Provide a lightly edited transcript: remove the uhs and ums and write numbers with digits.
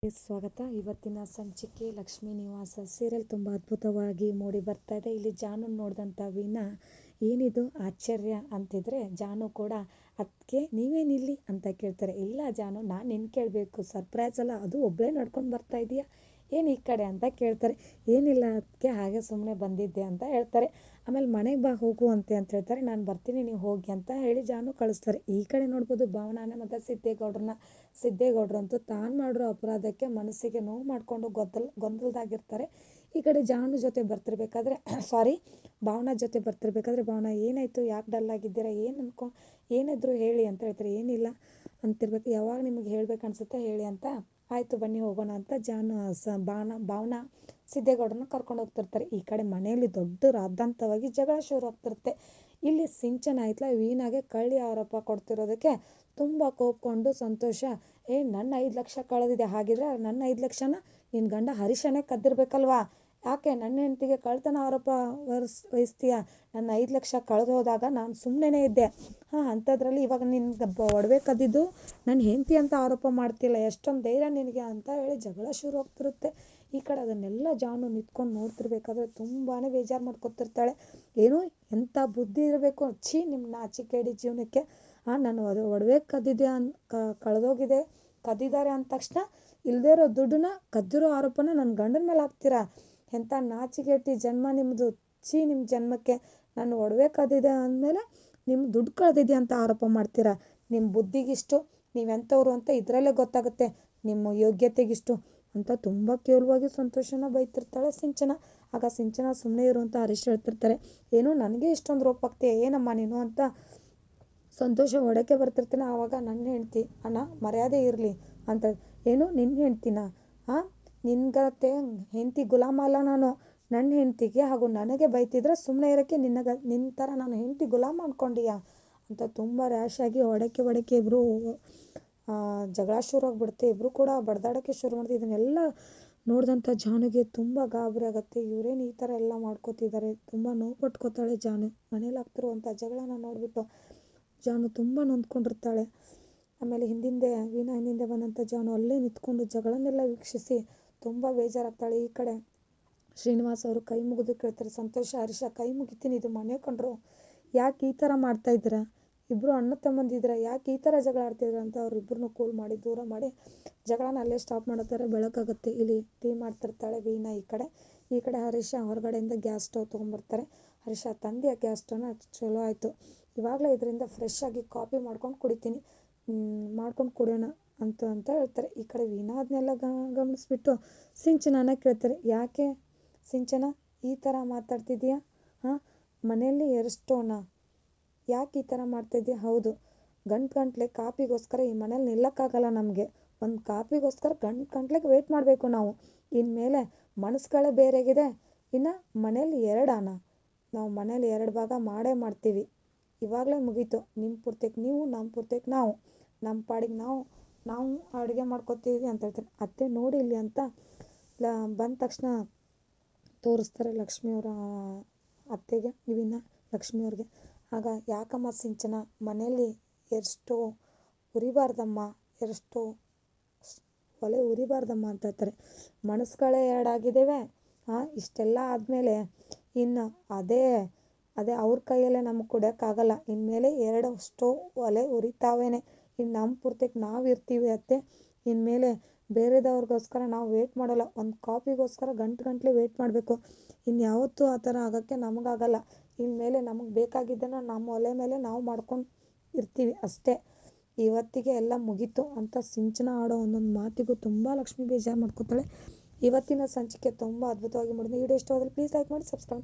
ಸ್ವಾಗತ. ಇವತ್ತಿನ ಸಂಚಿಕೆ ಲಕ್ಷ್ಮೀ ನಿವಾಸ ಸೀರಿಯಲ್ ತುಂಬ ಅದ್ಭುತವಾಗಿ ಮೂಡಿ ಬರ್ತಾ ಇದೆ. ಇಲ್ಲಿ ಜಾನು ನೋಡಿದಂಥ ವೀಣಾ ಏನಿದು ಆಶ್ಚರ್ಯ ಅಂತಿದ್ರೆ ಜಾನು ಕೂಡ ಅದಕ್ಕೆ ನೀವೇನಿಲ್ಲಿ ಅಂತ ಕೇಳ್ತಾರೆ. ಇಲ್ಲ ಜಾನು, ನಾನು ನಿನ್ನ ಕೇಳಬೇಕು, ಸರ್ಪ್ರೈಸ್ ಅಲ್ಲ, ಅದು ಒಬ್ಬಳೇ ನಡ್ಕೊಂಡು ಬರ್ತಾ ಇದೆಯಾ, ಏನು ಈ ಕಡೆ ಅಂತ ಕೇಳ್ತಾರೆ. ಏನಿಲ್ಲ, ಅದಕ್ಕೆ ಹಾಗೆ ಸುಮ್ಮನೆ ಬಂದಿದ್ದೆ ಅಂತ ಹೇಳ್ತಾರೆ. ಆಮೇಲೆ ಮನೆಗೆ ಬಾ ಹೋಗು ಅಂತ ಹೇಳ್ತಾರೆ. ನಾನು ಬರ್ತೀನಿ, ನೀವು ಹೋಗಿ ಅಂತ ಹೇಳಿ ಜಾನು ಕಳಿಸ್ತಾರೆ. ಈ ಕಡೆ ನೋಡ್ಬೋದು ಭಾವನಾನ ಮತ್ತು ಸಿದ್ದೇಗೌಡರಂತೂ ತಾನು ಮಾಡಿರೋ ಅಪರಾಧಕ್ಕೆ ಮನಸ್ಸಿಗೆ ನೋವು ಮಾಡಿಕೊಂಡು ಗೊಂದಲದಾಗಿರ್ತಾರೆ. ಈ ಕಡೆ ಜಾನು ಜೊತೆ ಬರ್ತಿರ್ಬೇಕಾದ್ರೆ ಭಾವನಾ ಜೊತೆ ಬರ್ತಿರ್ಬೇಕಾದ್ರೆ ಭಾವನಾ ಏನಾಯಿತು, ಯಾಕೆ ಡಲ್ ಆಗಿದ್ದೀರಾ, ಏನಿದ್ರು ಹೇಳಿ ಅಂತ ಹೇಳ್ತಾರೆ. ಏನಿಲ್ಲ ಅಂತಿರ್ಬೇಕು, ಯಾವಾಗ ನಿಮಗೆ ಹೇಳ್ಬೇಕು ಅನ್ಸುತ್ತೆ ಹೇಳಿ ಅಂತ. ಆಯಿತು ಬನ್ನಿ ಹೋಗೋಣ ಅಂತ ಜಾನು ಭಾವನಾ ಸಿದ್ದೇಗೌಡರನ್ನ ಕರ್ಕೊಂಡು ಹೋಗ್ತಿರ್ತಾರೆ. ಈ ಕಡೆ ಮನೆಯಲ್ಲಿ ದೊಡ್ಡ ರಾದ್ಧಾಂತವಾಗಿ ಜಗಳ ಶುರು ಆಗ್ತಿರುತ್ತೆ. ಇಲ್ಲಿ ಸಿಂಚನ ಆಯ್ತಲ್ಲ ವೀಣಾಗೆ ಕಳ್ಳಿ ಆರೋಪ ಕೊಡ್ತಿರೋದಕ್ಕೆ ತುಂಬ ಕೋಪ್ಕೊಂಡು ಸಂತೋಷ, ನನ್ನ 5 ಲಕ್ಷ ಕಳೆದಿದೆ, ಹಾಗಿದ್ರೆ ನನ್ನ 5 ಲಕ್ಷನ ನಿನ್ನ ಗಂಡ ಹರೀಶನೇ ಕದ್ದಿರ್ಬೇಕಲ್ವಾ, ಯಾಕೆ ನನ್ನ ಹೆಂಡತಿಗೆ ಕಳ್ತನ ಆರೋಪ ವಹಿಸ್ತೀಯ, ನನ್ನ 5 ಲಕ್ಷ ಕಳೆದು ಹೋದಾಗ ನಾನು ಸುಮ್ಮನೆ ಇದ್ದೆ, ಅಂಥದ್ರಲ್ಲಿ ಇವಾಗ ನಿನ್ನ ಒಡವೆ ಕದ್ದಿದ್ದು ನನ್ನ ಹೆಂಡತಿ ಅಂತ ಆರೋಪ ಮಾಡ್ತಿಲ್ಲ, ಎಷ್ಟೊಂದು ಧೈರ್ಯ ನಿನಗೆ ಅಂತ ಹೇಳಿ ಜಗಳ ಶುರು ಹೋಗ್ತಿರುತ್ತೆ. ಈ ಕಡೆ ಅದನ್ನೆಲ್ಲ ಜಾನು ನಿಂತ್ಕೊಂಡು ನೋಡ್ತಿರ್ಬೇಕಾದ್ರೆ ತುಂಬಾ ಬೇಜಾರು ಮಾಡ್ಕೊತಿರ್ತಾಳೆ. ಏನು ಎಂಥ ಬುದ್ಧಿ ಇರಬೇಕು, ನಿಮ್ಮ ನಾಚಿಕೆಡಿ ಜೀವನಕ್ಕೆ, ನಾನು ಒಡವೆ ಕದ್ದಿದ್ದಾರೆ ಅಂದ ತಕ್ಷಣ ಇಲ್ಲದೇ ಇರೋ ದುಡ್ಡನ್ನ ಕದ್ದಿರೋ ಆರೋಪನ ನನ್ನ ಗಂಡನ ಮೇಲೆ ಹಾಕ್ತೀರಾ, ಎಂಥ ನಾಚಿಕೆಟ್ಟಿ ಜನ್ಮ ನಿಮ್ಮದು, ನಿಮ್ಮ ಜನ್ಮಕ್ಕೆ, ನಾನು ಒಡವೆ ಕದ್ದಿದೆ ಅಂದಮೇಲೆ ನಿಮ್ಮ ದುಡ್ಡು ಕಳೆದಿದೆ ಅಂತ ಆರೋಪ ಮಾಡ್ತೀರಾ, ನಿಮ್ಮ ಬುದ್ಧಿಗಿಷ್ಟು, ನೀವೆಂಥವ್ರು ಅಂತ ಇದರಲ್ಲೇ ಗೊತ್ತಾಗುತ್ತೆ, ನಿಮ್ಮ ಯೋಗ್ಯತೆಗಿಷ್ಟು ಅಂತ ತುಂಬ ಕೇವಲವಾಗಿ ಸಂತೋಷನ ಬೈತಿರ್ತಾಳೆ ಸಿಂಚನ. ಆಗ ಸಿಂಚನ ಸುಮ್ಮನೆ ಇರು ಅಂತ ಹರೀಶ್ ಹೇಳ್ತಿರ್ತಾರೆ. ಏನು ನನಗೆ ಇಷ್ಟೊಂದು ರೋಪ್ ಆಗ್ತೀಯ ಏನಮ್ಮ ನೀನು ಅಂತ ಸಂತೋಷ ಒಡಕ್ಕೆ ಬರ್ತಿರ್ತಾನೆ. ಆವಾಗ ನನ್ನ ಹೆಂಡ್ತಿ, ಅಣ್ಣ ಮರ್ಯಾದೆ ಇರಲಿ ಅಂತ, ಏನು ನಿನ್ನ ಹೆಂಡ್ತಿನ, ನಿನ್ಗತ್ತೆ ಹೆಂಡ್ತಿ ಗುಲಾಮ ಅಲ್ಲ ನಾನು, ನನ್ನ ಹೆಂಡ್ತಿಗೆ ಹಾಗೂ ನನಗೆ ಬೈತಿದ್ರೆ ಸುಮ್ಮನೆ ಇರೋಕ್ಕೆ ನಿನ್ನ ಥರ ನಾನು ಹೆಂಡ್ತಿ ಗುಲಾಮ ಅಂದ್ಕೊಂಡಿಯಾ ಅಂತ ತುಂಬ ರ್ಯಾಶ್ ಆಗಿ ಒಡಕ್ಕೆ ಇಬ್ಬರು ಜಗಳ ಶುರು ಆಗಿಬಿಡುತ್ತೆ. ಇಬ್ಬರು ಕೂಡ ಬಡ್ದಾಡೋಕ್ಕೆ ಶುರು ಮಾಡ್ತೀವಿ. ಇದನ್ನೆಲ್ಲ ನೋಡಿದಂಥ ಜಾನುಗೆ ತುಂಬ ಗಾಬರಿ ಆಗುತ್ತೆ. ಇವರೇನು ಈ ಥರ ಎಲ್ಲ ಮಾಡ್ಕೋತಿದ್ದಾರೆ, ತುಂಬ ನೋವು ಪಟ್ಕೋತಾಳೆ ಜಾನು. ಮನೇಲಿ ಆಗ್ತಿರುವಂಥ ಜಗಳನ ನೋಡಿಬಿಟ್ಟು ಜಾನು ತುಂಬ ನೊಂದ್ಕೊಂಡಿರ್ತಾಳೆ. ಆಮೇಲೆ ವೀಣಾ ಹಿಂದಿಂದೆ ಬಂದಂಥ ಜಾನು ಅಲ್ಲೇ ನಿಂತ್ಕೊಂಡು ಜಗಳನ್ನೆಲ್ಲ ವೀಕ್ಷಿಸಿ ತುಂಬ ಬೇಜಾರಾಗ್ತಾಳೆ. ಈ ಕಡೆ ಶ್ರೀನಿವಾಸ್ ಅವರು ಕೈ ಮುಗಿದು ಕೇಳ್ತಾರೆ, ಸಂತೋಷ ಹರೀಶ ಕೈ ಮುಗಿತೀನಿ, ಇದು ಮನೆ ಕಂಡ್ರು, ಯಾಕೆ ಈ ಥರ ಮಾಡ್ತಾ ಇದ್ದೀರಾ, ಇಬ್ಬರು ಅಣ್ಣ ತಮ್ಮಂದಿದ್ದೀರಾ, ಯಾಕೆ ಈ ಥರ ಜಗಳ ಆಡ್ತಿದ್ದೀರಾ ಅಂತ ಅವ್ರಿಬ್ಬರನ್ನು ಕೂಲ್ ಮಾಡಿ ದೂರ ಮಾಡಿ ಜಗಳನ ಅಲ್ಲೇ ಸ್ಟಾಪ್ ಮಾಡೋತಾರೆ. ಬೆಳಕಾಗುತ್ತೆ. ಇಲ್ಲಿ ಟೀ ಮಾಡ್ತಿರ್ತಾಳೆ ವೀಣಾ. ಈ ಕಡೆ ಹರೀಶ ಹೊರಗಡೆಯಿಂದ ಗ್ಯಾಸ್ ಸ್ಟವ್ ತೊಗೊಂಡ್ಬರ್ತಾರೆ. ಹರೀಶ ತಂದೆಯ ಗ್ಯಾಸ್ ಸ್ಟವ್ನ ಚಲೋ ಆಯಿತು, ಇವಾಗಲೇ ಇದರಿಂದ ಫ್ರೆಶ್ ಆಗಿ ಕಾಫಿ ಮಾಡ್ಕೊಂಡು ಕುಡಿಯೋಣ ಅಂತ ಹೇಳ್ತಾರೆ. ಈ ಕಡೆ ವೀಣಾ ಅದನ್ನೆಲ್ಲ ಗಮನಿಸ್ಬಿಟ್ಟು ಸಿಂಚನನ ಕೇಳ್ತಾರೆ, ಯಾಕೆ ಸಿಂಚನ ಈ ಥರ ಮಾತಾಡ್ತಿದ್ದೀಯಾ, ಮನೆಯಲ್ಲಿ ಎರಷ್ಟೋಣ, ಯಾಕೆ ಈ ಥರ ಮಾಡ್ತಾಯಿದ್ದೀಯ, ಹೌದು ಗಂಟಲೆ ಕಾಪಿಗೋಸ್ಕರ ಈ ಮನೇಲಿ ನಿಲ್ಲಕ್ಕಾಗಲ್ಲ ನಮಗೆ, ಒಂದು ಕಾಪಿಗೋಸ್ಕರ ಗಂಟ್ಲೆಗೆ ವೆಯ್ಟ್ ಮಾಡಬೇಕು ನಾವು, ಇನ್ಮೇಲೆ ಮನಸ್ಸುಗಳೇ ಬೇರೆಗಿದೆ, ಇನ್ನು ಮನೇಲಿ 2 ನಾವು ಮನೇಲಿ 2 ಭಾಗ ಮಾಡೇ ಮಾಡ್ತೀವಿ, ಇವಾಗಲೇ ಮುಗೀತು, ನಿಮ್ಮ ಪೂರ್ತಕ್ಕೆ ನೀವು, ನಮ್ಮ ಪೂರ್ತಕ್ಕೆ ನಾವು, ನಮ್ಮ ಪಾಡಿಗೆ ನಾವು ಅಡುಗೆ ಮಾಡ್ಕೊತೀವಿ ಅಂತ ಹೇಳ್ತಾರೆ. ಅತ್ತೆ ನೋಡಿ ಇಲ್ಲಿ ಅಂತ ಬಂದ ತಕ್ಷಣ ತೋರಿಸ್ತಾರೆ ಲಕ್ಷ್ಮಿಯವರ ಅತ್ತೆಗೆ, ವೀಣಾ ಲಕ್ಷ್ಮಿಯವ್ರಿಗೆ. ಆಗ ಯಾಕಮ್ಮ ಸಿಂಚನ ಮನೇಲಿ ಎರಷ್ಟೋ ಉರಿಬಾರ್ದಮ್ಮ, ಎರಷ್ಟೋ ಒಲೆ ಉರಿಬಾರ್ದಮ್ಮ ಅಂತ ಹೇಳ್ತಾರೆ. ಮನಸ್ಸುಗಳೇ 2 ಆಗಿದ್ದೇವೆ, ಇಷ್ಟೆಲ್ಲ ಆದಮೇಲೆ ಇನ್ನು ಅದೇ ಅವ್ರ ಕೈಯಲ್ಲೇ ನಮಗೆ ಕುಡಿಯೋಕ್ಕಾಗಲ್ಲ, ಇನ್ಮೇಲೆ 2 ಸ್ಟೋವ್ ಒಲೆ ಉರಿತಾವೇನೆ, ಇನ್ನು ನಮ್ಮ ಪೂರ್ತಕ್ಕೆ ನಾವು ಇರ್ತೀವಿ ಅತ್ತೆ, ಇನ್ಮೇಲೆ ಬೇರೆದವ್ರಿಗೋಸ್ಕರ ನಾವು ವೇಟ್ ಮಾಡೋಲ್ಲ, ಒಂದು ಕಾಫಿಗೋಸ್ಕರ ಗಂಟೆ ವೇಟ್ ಮಾಡಬೇಕು, ಇನ್ಯಾವತ್ತೂ ಆ ಥರ ಆಗೋಕ್ಕೆ ನಮಗಾಗಲ್ಲ, ಇನ್ಮೇಲೆ ನಮಗೆ ಬೇಕಾಗಿದ್ದನ್ನು ನಮ್ಮ ಒಲೆ ಮೇಲೆ ನಾವು ಮಾಡ್ಕೊಂಡು ಇರ್ತೀವಿ ಅಷ್ಟೇ, ಇವತ್ತಿಗೆ ಎಲ್ಲ ಮುಗೀತು ಅಂತ ಸಿಂಚನ ಆಡೋ ಒಂದೊಂದು ಮಾತಿಗೂ ತುಂಬ ಲಕ್ಷ್ಮಿ ಬೇಜಾರು ಮಾಡ್ಕೋತಾಳೆ. ಇವತ್ತಿನ ಸಂಚಿಕೆ ತುಂಬ ಅದ್ಭುತವಾಗಿ ಮಾಡಿದೆ. ವಿಡಿಯೋ ಇಷ್ಟವಾದರೆ ಪ್ಲೀಸ್ ಲೈಕ್ ಮಾಡಿ, ಸಬ್ಸ್ಕ್ರೈಬ್.